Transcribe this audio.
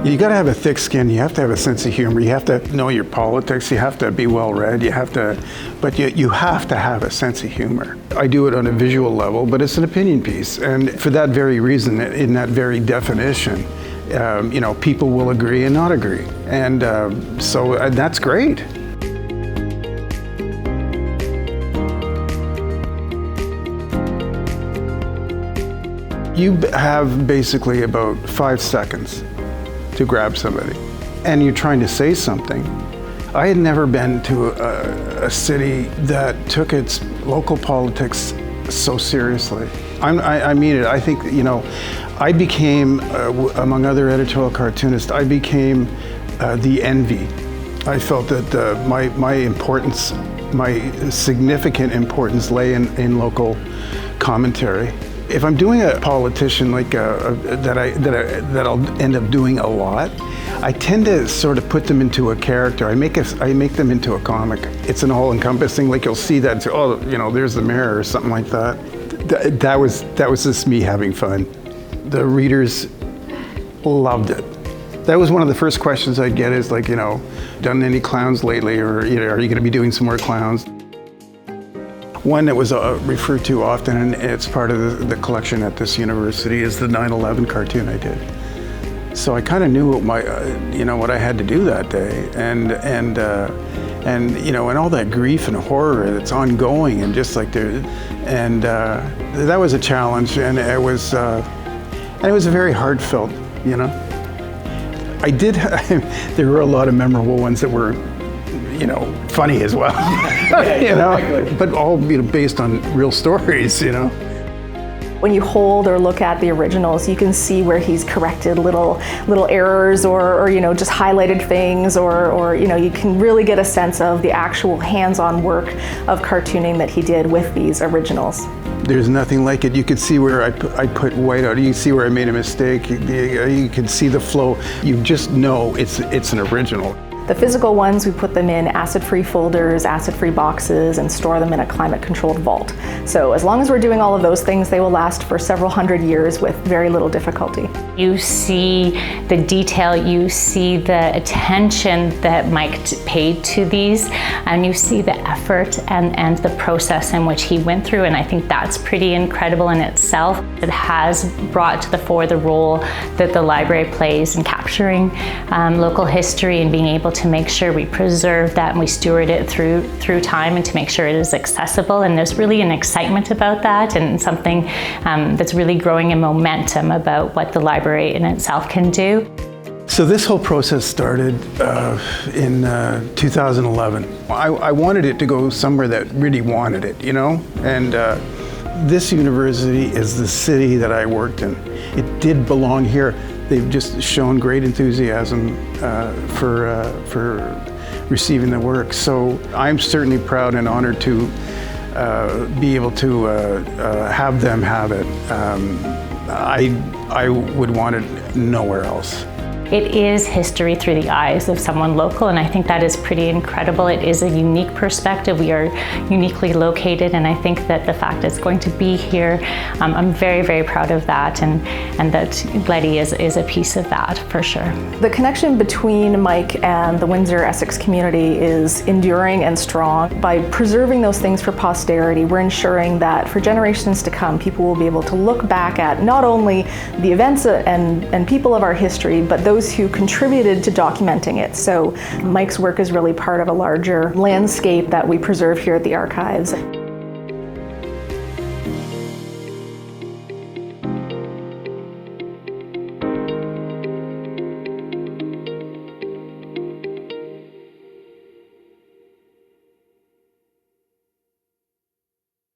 You got to have a thick skin. You have to have a sense of humor. You have to know your politics. You have to be well read. You have to have a sense of humor. I do it on a visual level, but it's an opinion piece. And for that very reason, in that very definition, people will agree and not agree. And so that's great. You have basically about 5 seconds to grab somebody, and you're trying to say something. I had never been to a city that took its local politics so seriously. I mean it. I think, I became, among other editorial cartoonists, I became the envy. I felt that my importance, my significant importance lay in local commentary. If I'm doing a politician like that I'll end up doing a lot, I tend to sort of put them into a character. I make them into a comic. It's an all-encompassing. Like you'll see that, there's the mayor or something like that. That was just me having fun. The readers loved it. That was one of the first questions I'd get is like, done any clowns lately, or are you going to be doing some more clowns? One that was referred to often, and it's part of the collection at this university, is the 9/11 cartoon I did. So I kind of knew what I had to do that day, and all that grief and horror that's ongoing, and just like that was a challenge, and it was very heartfelt. I did. There were a lot of memorable ones that were, funny as well, exactly. But all based on real stories, When you hold or look at the originals, you can see where he's corrected little errors or just highlighted things, or you can really get a sense of the actual hands-on work of cartooning that he did with these originals. There's nothing like it. You could see where I put white out. You can see where I made a mistake. You can see the flow. You just know it's an original. The physical ones, we put them in acid-free folders, acid-free boxes, and store them in a climate-controlled vault. So as long as we're doing all of those things, they will last for several hundred years with very little difficulty. You see the detail, you see the attention that Mike paid to these, and you see the effort and the process in which he went through, and I think that's pretty incredible in itself. It has brought to the fore the role that the library plays in capturing local history and being able to make sure we preserve that and we steward it through time, and to make sure it is accessible. And there's really an excitement about that, and something that's really growing in momentum about what the library in itself can do. So this whole process started in 2011. I wanted it to go somewhere that really wanted it, and this university is the city that I worked in. It did belong here. They've just shown great enthusiasm for receiving the work. So I'm certainly proud and honored to be able to have them have it. I would want it nowhere else. It is history through the eyes of someone local, and I think that is pretty incredible. It is a unique perspective. We are uniquely located, and I think that the fact it's going to be here, I'm very, very proud of that, and that Letty is a piece of that for sure. The connection between Mike and the Windsor Essex community is enduring and strong. By preserving those things for posterity, we're ensuring that for generations to come, people will be able to look back at not only the events and people of our history, but those who contributed to documenting it. So Mike's work is really part of a larger landscape that we preserve here at the archives.